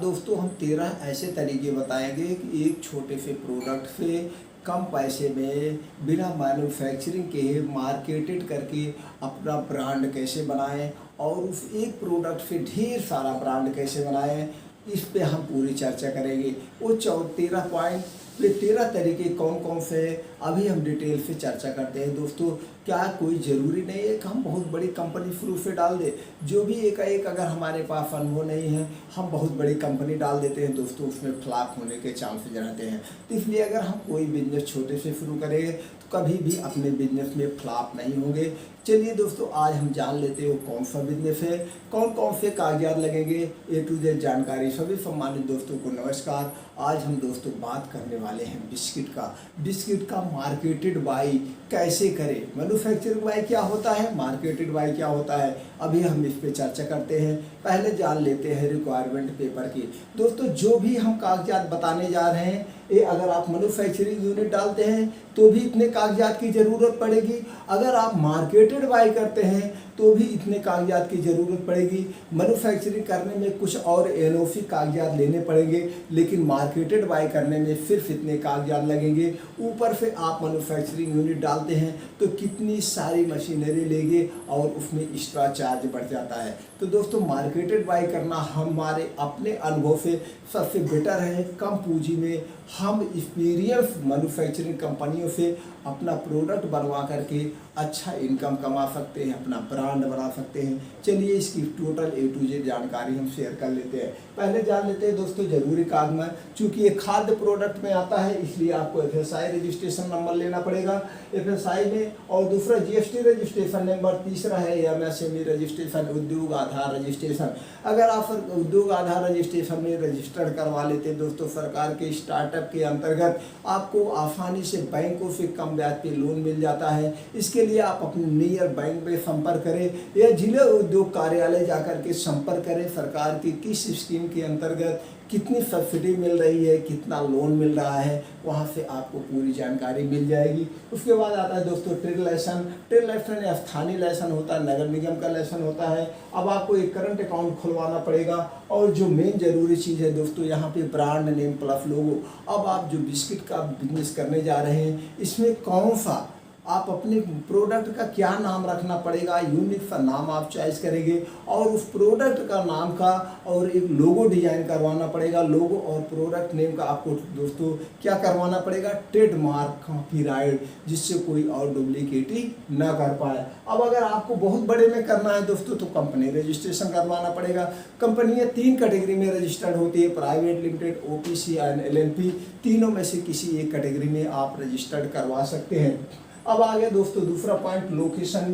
दोस्तों हम 13 ऐसे तरीके बताएंगे कि एक छोटे से प्रोडक्ट से कम पैसे में बिना मैन्युफैक्चरिंग के मार्केटेड करके अपना ब्रांड कैसे बनाएं और उस एक प्रोडक्ट से ढेर सारा ब्रांड कैसे बनाएं, इस पे हम पूरी चर्चा करेंगे। वो 13 पॉइंट वे 13 तरीके कौन कौन से हैं अभी हम डिटेल से चर्चा करते हैं। दोस्तों क्या कोई ज़रूरी नहीं है कि हम बहुत बड़ी कंपनी शुरू से डाल दें। जो भी एकाएक अगर हमारे पास अनुभव नहीं है हम बहुत बड़ी कंपनी डाल देते हैं दोस्तों, उसमें फ्लॉप होने के चांसेस रहते हैं। तो इसलिए अगर हम कोई बिजनेस छोटे से शुरू करेंगे तो कभी भी अपने बिजनेस में फ्लॉप नहीं होंगे। चलिए दोस्तों आज हम जान लेते हो कौन सा बिजनेस है, कौन कौन से कागजात लगेंगे, A to Z जानकारी। सभी सम्मानित दोस्तों को नमस्कार। आज हम दोस्तों बात करने वाले हैं बिस्किट का मार्केटेड बाई कैसे करें। मैन्युफैक्चरिंग बाई क्या होता है, मार्केटेड बाई क्या होता है, अभी हम इस पे चर्चा करते हैं। पहले जान लेते हैं रिक्वायरमेंट पेपर की। दोस्तों जो भी हम कागजात बताने जा रहे हैं ये अगर आप मैन्युफैक्चरिंग यूनिट डालते हैं तो भी इतने कागजात की ज़रूरत पड़ेगी, अगर आप मार्केटेड बाई करते हैं तो भी इतने कागजात की ज़रूरत पड़ेगी। मैन्युफैक्चरिंग करने में कुछ और एनओसी कागजात लेने पड़ेंगे, लेकिन मार्केटेड बाई करने में सिर्फ इतने कागजात लगेंगे। ऊपर से आप मैन्युफैक्चरिंग यूनिट डालते हैं तो कितनी सारी मशीनरी लेंगे और उसमें एक्स्ट्रा चार्ज बढ़ जाता है। तो दोस्तों मार्केटेड बाई करना हमारे अपने अनुभव से सबसे बेटर है। कम पूंजी में हम एक्सपीरियंस मैन्युफैक्चरिंग कंपनियों से अपना प्रोडक्ट बनवा करके अच्छा इनकम कमा सकते हैं, अपना ब्रांड बना सकते हैं। चलिए इसकी टोटल A to Z जानकारी हम शेयर कर लेते हैं। पहले जान लेते हैं दोस्तों जरूरी कागजात। चूँकि ये खाद्य प्रोडक्ट में आता है इसलिए आपको FSI रजिस्ट्रेशन नंबर लेना पड़ेगा FSI में, और दूसरा GST रजिस्ट्रेशन नंबर, तीसरा है MSME रजिस्ट्रेशन, उद्योग आधार रजिस्ट्रेशन। अगर आप उद्योग आधार रजिस्ट्रेशन में रजिस्टर्ड करवा लेते हैं दोस्तों सरकार के स्टार्टअप के अंतर्गत आपको आसानी से बैंकों से कम ब्याज पे लोन मिल जाता है। इसके लिए आप अपने नियर बैंक में संपर्क करें या जिला उद्योग कार्यालय जाकर के संपर्क करें। सरकार की किस स्कीम के अंतर्गत कितनी सब्सिडी मिल रही है, कितना लोन मिल रहा है, वहाँ से आपको पूरी जानकारी मिल जाएगी। उसके बाद आता है दोस्तों ट्रेड लाइसेंस। ट्रेड लाइसेंस या स्थानीय लाइसेंस होता है, नगर निगम का लाइसेंस होता है। अब आपको एक करंट अकाउंट खुलवाना पड़ेगा और जो मेन जरूरी चीज़ है दोस्तों यहाँ पे ब्रांड नेम प्लस लोगो। अब आप जो बिस्किट का बिजनेस करने जा रहे हैं इसमें कौन सा आप अपने प्रोडक्ट का क्या नाम रखना पड़ेगा, यूनिक सा नाम आप चॉइस करेंगे और उस प्रोडक्ट का नाम का और एक लोगो डिजाइन करवाना पड़ेगा। लोगो और प्रोडक्ट नेम का आपको दोस्तों क्या करवाना पड़ेगा, ट्रेडमार्क कॉपीराइट, जिससे कोई और डुप्लीकेट ना कर पाए। अब अगर आपको बहुत बड़े में करना है दोस्तों तो कंपनी रजिस्ट्रेशन करवाना पड़ेगा। कंपनियाँ 3 कैटेगरी में रजिस्टर्ड होती है, private limited, OPC and LLP। तीनों में से किसी एक कैटेगरी में आप रजिस्टर्ड करवा सकते हैं। अब आगे दोस्तों दूसरा पॉइंट लोकेशन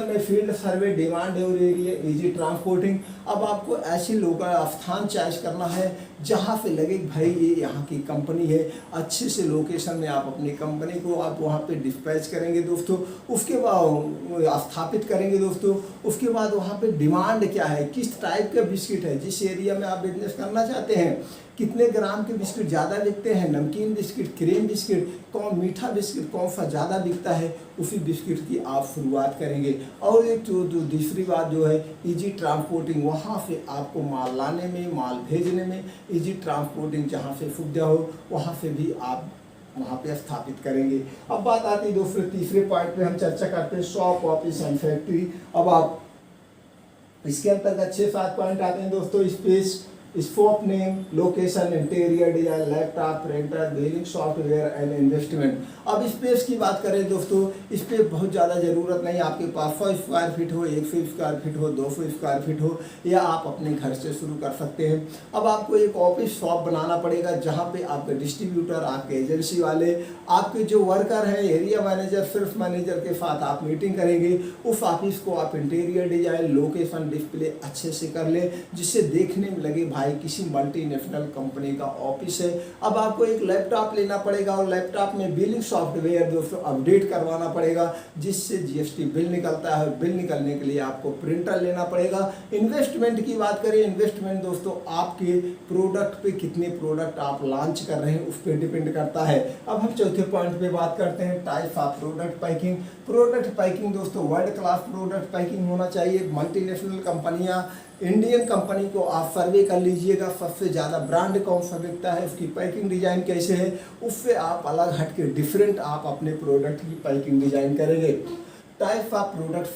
में फील्ड सर्वे, डिमांड और एरिया, इजी ट्रांसपोर्टिंग। अब आपको ऐसी लोकल स्थान चॉइस करना है जहाँ पे लगे भाई ये यहाँ की कंपनी है। अच्छे से लोकेशन में आप अपनी कंपनी को आप वहाँ पे डिस्पैच करेंगे दोस्तों। उसके बाद स्थापित करेंगे दोस्तों। उसके बाद वहाँ पे डिमांड क्या है, किस टाइप का बिस्किट है, जिस एरिया में आप बिजनेस करना चाहते हैं, कितने ग्राम के बिस्किट ज़्यादा बिकते हैं, नमकीन बिस्किट, क्रीम बिस्किट, कौन मीठा बिस्किट कौन सा ज़्यादा बिकता है, उसी बिस्किट की आप शुरुआत करेंगे। और एक जो दूसरी बात जो है इजी ट्रांसपोर्टिंग, वहाँ से आपको माल लाने में, माल भेजने में इजी ट्रांसपोर्टिंग जहाँ से सुविधा हो वहाँ से भी आप वहाँ पे स्थापित करेंगे। अब बात आती है दोस्तों तीसरे पॉइंट पे हम चर्चा करते हैं शॉप, ऑफिस एंड फैक्ट्री। अब आप इसके अंतर्गत 6-7 पॉइंट आते हैं दोस्तों। Space, scope name, location, interior design, laptop, printer, billing software and investment. अब स्पेस की बात करें दोस्तों, स्पेस बहुत ज़्यादा ज़रूरत नहीं, आपके पास 100 स्क्वायर फीट हो, 100 स्क्वायर फीट हो, 200 स्क्वायर फीट हो, या आप अपने घर से शुरू कर सकते हैं। अब आपको एक ऑफिस शॉप बनाना पड़ेगा जहाँ पे आपके डिस्ट्रीब्यूटर, आपके एजेंसी वाले, आपके जो वर्कर हैं, एरिया मैनेजर, सेल्स मैनेजर के साथ आप मीटिंग करेंगे। उस ऑफिस को आप इंटीरियर डिजाइन, लोकेशन, डिस्प्ले अच्छे से कर लें जिससे देखने में लगे भाई किसी मल्टीनेशनल कंपनी का ऑफिस है। अब आपको एक लैपटॉप लेना पड़ेगा और लैपटॉप में बिलिंग सॉफ्टवेयर दोस्तों अपडेट करवाना पड़ेगा जिससे GST बिल निकलता है। बिल निकलने के लिए आपको प्रिंटर लेना पड़ेगा। इन्वेस्टमेंट की बात करें, इन्वेस्टमेंट दोस्तों आपके प्रोडक्ट पे कितने प्रोडक्ट आप लॉन्च कर रहे हैं उस पर डिपेंड करता है। अब हम चौथे पॉइंट पे बात करते हैं type of product packing. Product packing दोस्तों वर्ल्ड क्लास प्रोडक्ट पैकिंग होना चाहिए। मल्टीनेशनल कंपनियां इंडियन कंपनी को आप सर्वे कर लीजिएगा, सबसे ज़्यादा ब्रांड कौन सा बिकता है, उसकी पैकिंग डिज़ाइन कैसे है, उससे आप अलग हट के डिफरेंट आप अपने प्रोडक्ट की पैकिंग डिज़ाइन करेंगे। Type of product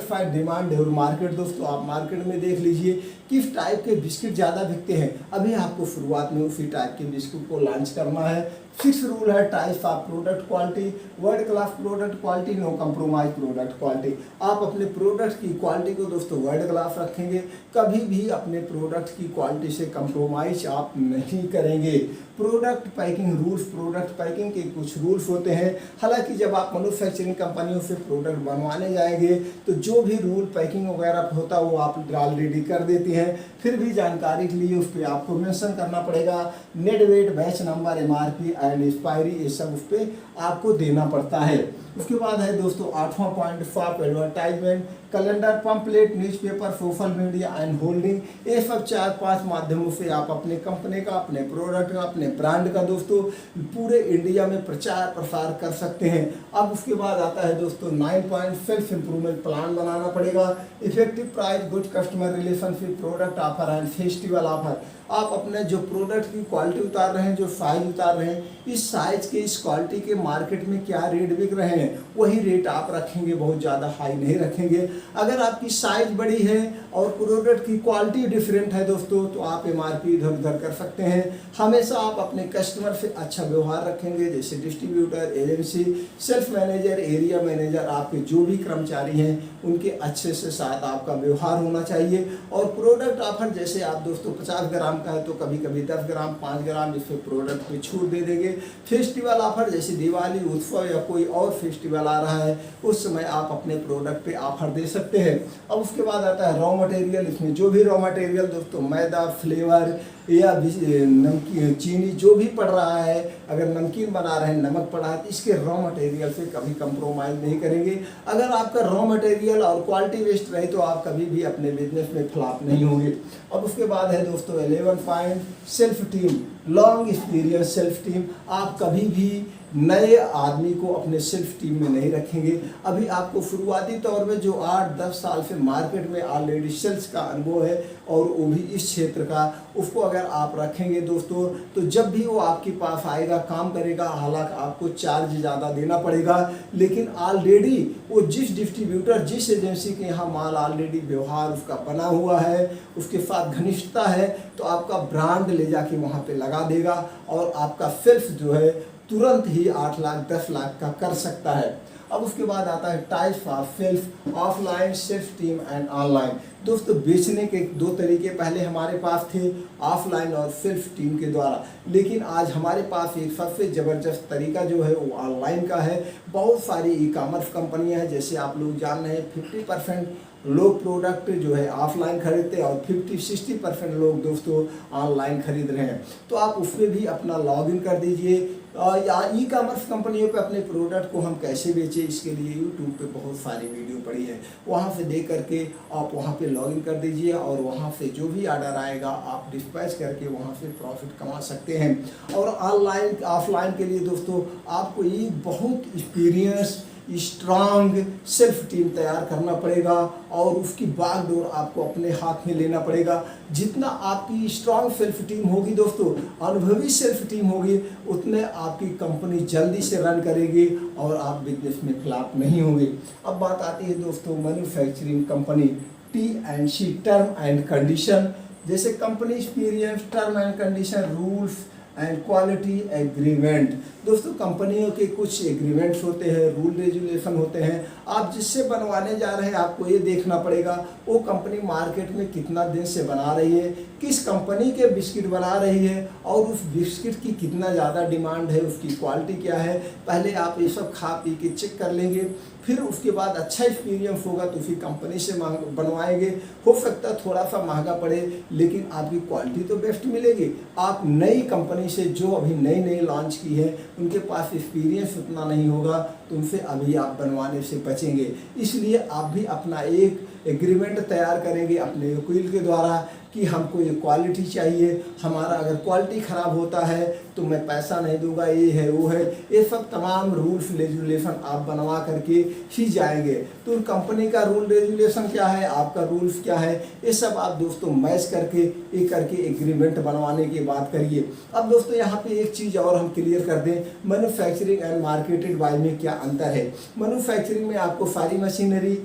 five demand और मार्केट। दोस्तों आप मार्केट में देख लीजिए किस टाइप के बिस्किट ज़्यादा बिकते हैं, अभी आपको शुरुआत में उसी टाइप के बिस्किट को लॉन्च करना है। 6 रूल है type of product quality, world class product quality, no compromise product quality. आप अपने प्रोडक्ट की क्वालिटी को दोस्तों वर्ल्ड क्लास रखेंगे, कभी भी अपने प्रोडक्ट की क्वालिटी से कंप्रोमाइज आप नहीं करेंगे। Product packing rules, product packing के कुछ रूल्स होते हैं। हालांकि जब आप मैन्युफैक्चरिंग कंपनियों से प्रोडक्ट बनवाने जाएंगे तो जो भी रूल पैकिंग वगैरह होता है वो आप ऑलरेडी कर देती हैं, फिर भी जानकारी के लिए उस पर आपको मेंशन करना पड़ेगा। Net weight, batch number, MRP and expiry, ये सब उस पर आपको देना पड़ता है। उसके बाद है दोस्तों 8वां point for advertisement, calendar, pamphlet, newspaper, social media and holding. ये सब 4-5 माध्यमों से आप अपने कंपनी का, अपने प्रोडक्ट का, अपने ब्रांड का दोस्तों पूरे इंडिया में प्रचार प्रसार कर सकते हैं। अब उसके बाद आता है दोस्तों 9 पॉइंट सेल्फ इंप्रूवमेंट प्लान बनाना पड़ेगा। Effective price, good customer relationship, product offer and festival offer. आप अपने जो प्रोडक्ट की क्वालिटी उतार रहे हैं, जो साइज उतार रहे हैं, इस साइज के, इस क्वालिटी के मार्केट में क्या रेट बिक रहे हैं वही रेट आप रखेंगे, बहुत ज़्यादा हाई नहीं रखेंगे। अगर आपकी साइज बड़ी है और प्रोडक्ट की क्वालिटी डिफरेंट है दोस्तों तो आप MRP इधर उधर कर सकते हैं। हमेशा आप अपने कस्टमर से अच्छा व्यवहार रखेंगे, जैसे distributor, agency, self manager, area manager, आपके जो भी कर्मचारी हैं उनके अच्छे से साथ आपका व्यवहार होना चाहिए। और प्रोडक्ट ऑफर जैसे आप दोस्तों 50 ग्राम का है तो कभी कभी 10 ग्राम, 5 ग्राम इसमें प्रोडक्ट पे छूट दे देंगे। फेस्टिवल ऑफर जैसे दिवाली, उत्सव या कोई और फेस्टिवल आ रहा है उस समय आप अपने प्रोडक्ट पे ऑफर दे सकते हैं। अब उसके बाद आता है रॉ मटेरियल, इसमें जो भी रॉ मटेरियल दोस्तों मैदा, फ्लेवर या नमकीन, चीनी जो भी पड़ रहा है, अगर नमकीन बना रहे हैं, नमक पड़ा है तो इसके रॉ मटेरियल से कभी कंप्रोमाइज़ नहीं करेंगे। अगर आपका रॉ मटेरियल और क्वालिटी बेस्ड रहे तो आप कभी भी अपने बिजनेस में फ्लॉप नहीं होंगे। अब उसके बाद है दोस्तों 11 point self team, long experience self team. आप कभी भी नए आदमी को अपने सेल्फ टीम में नहीं रखेंगे। अभी आपको शुरुआती तौर में जो 8-10 साल से मार्केट में ऑलरेडी सेल्स का अनुभव है और वो भी इस क्षेत्र का, उसको अगर आप रखेंगे दोस्तों तो जब भी वो आपके पास आएगा, काम करेगा, हालांकि आपको चार्ज ज़्यादा देना पड़ेगा, लेकिन ऑलरेडी वो जिस डिस्ट्रीब्यूटर, जिस एजेंसी के यहाँ माल ऑलरेडी व्यवहार उसका बना हुआ है, उसके साथ घनिष्ठता है, तो आपका ब्रांड ले जाके वहाँ पे लगा देगा और आपका सेल्फ जो है तुरंत ही 8 लाख 10 लाख का कर सकता है। अब उसके बाद आता है types of self, offline self team and online. दोस्तों बेचने के 2 तरीके पहले हमारे पास थे, ऑफलाइन और सेल्फ टीम के द्वारा, लेकिन आज हमारे पास एक सबसे ज़बरदस्त तरीका जो है वो ऑनलाइन का है। बहुत सारी ई-कॉमर्स कंपनियां हैं, जैसे आप लोग जान रहे हैं 50% लोग प्रोडक्ट जो है ऑफलाइन खरीदते हैं और 50-60% लोग दोस्तों ऑनलाइन खरीद रहे हैं। तो आप उसमें भी अपना लॉगिन कर दीजिए। या ई-कॉमर्स कंपनियों पे अपने प्रोडक्ट को हम कैसे बेचें, इसके लिए यूट्यूब पे बहुत सारी वीडियो पड़ी है, वहाँ से देख करके आप वहाँ पे लॉगिन कर दीजिए और वहाँ से जो भी ऑर्डर आएगा आप डिस्पैच करके वहाँ से प्रॉफिट कमा सकते हैं। और ऑनलाइन ऑफलाइन के लिए दोस्तों आपको एक बहुत एक्सपीरियंस स्ट्रांग सेल्फ टीम तैयार करना पड़ेगा और उसकी बागडोर आपको अपने हाथ में लेना पड़ेगा। जितना आपकी स्ट्रांग सेल्फ टीम होगी दोस्तों, अनुभवी सेल्फ टीम होगी, उतने आपकी कंपनी जल्दी से रन करेगी और आप बिजनेस में फ्लॉप नहीं होंगे। अब बात आती है दोस्तों manufacturing company, T&C, term and condition, जैसे company experience, term and condition, rules and quality agreement. दोस्तों कंपनियों के कुछ एग्रीमेंट्स होते हैं, रूल रेजुलेशन होते हैं। आप जिससे बनवाने जा रहे हैं आपको ये देखना पड़ेगा वो कंपनी मार्केट में कितना दिन से बना रही है, किस कंपनी के बिस्किट बना रही है और उस बिस्किट की कितना ज़्यादा डिमांड है, उसकी क्वालिटी क्या है। पहले आप ये सब खा पी के चेक कर लेंगे, फिर उसके बाद अच्छा एक्सपीरियंस होगा तो उसी कंपनी से बनवाएंगे। हो सकता है थोड़ा सा महंगा पड़े लेकिन आपकी क्वालिटी तो बेस्ट मिलेगी। आप नई कंपनी से जो अभी नई नई लॉन्च की है उनके पास एक्सपीरियंस उतना नहीं होगा तो उनसे अभी आप बनवाने से बचेंगे। इसलिए आप भी अपना एक एग्रीमेंट तैयार करेंगे अपने वकील के द्वारा कि हमको ये क्वालिटी चाहिए, हमारा अगर क्वालिटी ख़राब होता है तो मैं पैसा नहीं दूंगा, ये है वो है, ये सब तमाम रूल्स रेगुलेशन आप बनवा करके ही जाएंगे। तो कंपनी का रूल रेगुलेशन क्या है, आपका रूल्स क्या है, ये सब आप दोस्तों मैच करके एग्रीमेंट बनवाने की बात करिए। अब दोस्तों यहाँ पे एक चीज़ और हम क्लियर कर दें, मैन्युफैक्चरिंग एंड मार्केटेड बाय में क्या अंतर है। मैन्युफैक्चरिंग में आपको सारी machinery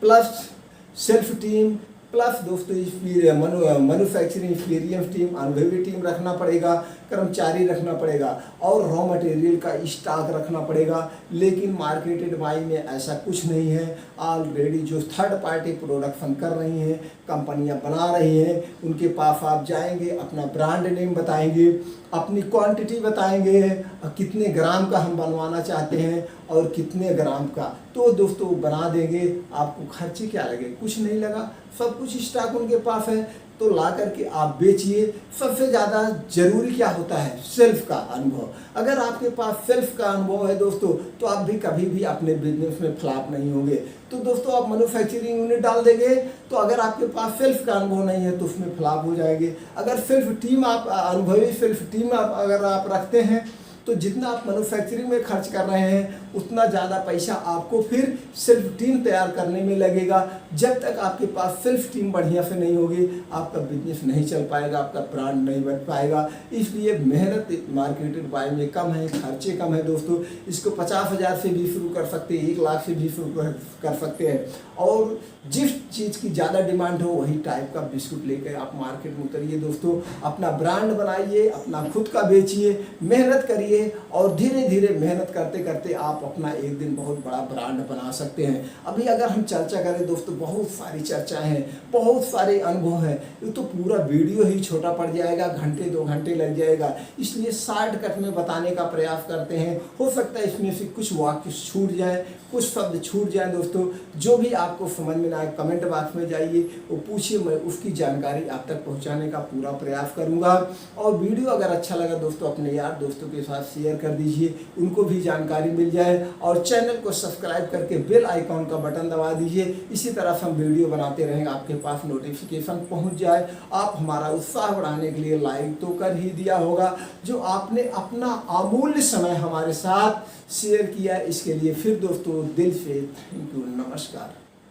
plus self team plus दोस्तों मैन्युफैक्चरिंग एक्सपीरियंस टीम, अनुभवी टीम रखना पड़ेगा, कर्मचारी रखना पड़ेगा और रॉ मटेरियल का स्टॉक रखना पड़ेगा। लेकिन मार्केटेड बाई में ऐसा कुछ नहीं है। ऑलरेडी जो थर्ड पार्टी प्रोडक्शन कर रही हैं, कंपनियां बना रही हैं, उनके पास आप जाएंगे, अपना ब्रांड नेम बताएंगे, अपनी क्वांटिटी बताएंगे, कितने ग्राम का हम बनवाना चाहते हैं और कितने ग्राम का, तो दोस्तों बना देंगे। आपको खर्चे क्या लगे, कुछ नहीं लगा, सब कुछ स्टॉक उनके पास है, तो ला करके आप बेचिए। सबसे ज़्यादा जरूरी क्या होता है, सेल्फ का अनुभव। अगर आपके पास सेल्फ का अनुभव है दोस्तों, तो आप भी कभी भी अपने बिजनेस में फ्लॉप नहीं होंगे। तो दोस्तों आप मैन्युफैक्चरिंग यूनिट डाल देंगे, तो अगर आपके पास सेल्फ का अनुभव नहीं है तो उसमें फ्लॉप हो जाएंगे। अगर सेल्फ टीम आप अनुभवी सेल्फ टीम अगर आप रखते हैं, तो जितना आप मैन्युफैक्चरिंग में खर्च कर रहे हैं उतना ज़्यादा पैसा आपको फिर सेल्फ टीम तैयार करने में लगेगा। जब तक आपके पास सेल्फ टीम बढ़िया से नहीं होगी, आपका बिजनेस नहीं चल पाएगा, आपका ब्रांड नहीं बन पाएगा। इसलिए मेहनत मार्केटेड बाय में कम है, खर्चे कम है दोस्तों। इसको 50,000 से भी शुरू कर सकते हैं, 1 लाख से भी शुरू कर सकते हैं। और जिस चीज़ की ज़्यादा डिमांड हो वही टाइप का बिस्कुट लेकर आप मार्केट में उतरिए दोस्तों। अपना ब्रांड बनाइए, अपना खुद का बेचिए, मेहनत करिए और धीरे धीरे मेहनत करते करते आप अपना एक दिन बहुत बड़ा ब्रांड बना सकते हैं। अभी अगर हम चर्चा करें दोस्तों, बहुत सारी चर्चाएं हैं, बहुत सारे अनुभव हैं, ये तो पूरा वीडियो ही छोटा पड़ जाएगा, घंटे 2 घंटे लग जाएगा। इसलिए शॉर्टकट में बताने का प्रयास करते हैं। हो सकता है इसमें से कुछ वाक्य छूट जाए, कुछ शब्द छूट जाए दोस्तों। जो भी आपको समझ में ना आए कमेंट बॉक्स में जाइए, वो पूछिए, मैं उसकी जानकारी आप तक पहुँचाने का पूरा प्रयास करूँगा। और वीडियो अगर अच्छा लगा दोस्तों, अपने यार दोस्तों के साथ शेयर कर दीजिए, उनको भी जानकारी मिल जाए। और चैनल को सब्सक्राइब करके बेल आइकॉन का बटन दबा दीजिए। इसी तरह से हम वीडियो बनाते रहेंगे, आपके पास नोटिफिकेशन पहुंच जाए। आप हमारा उत्साह बढ़ाने के लिए लाइक तो कर ही दिया होगा, जो आपने अपना अमूल्य समय हमारे साथ शेयर किया, इसके लिए फिर दोस्तों दिल से थैंक यू, नमस्कार।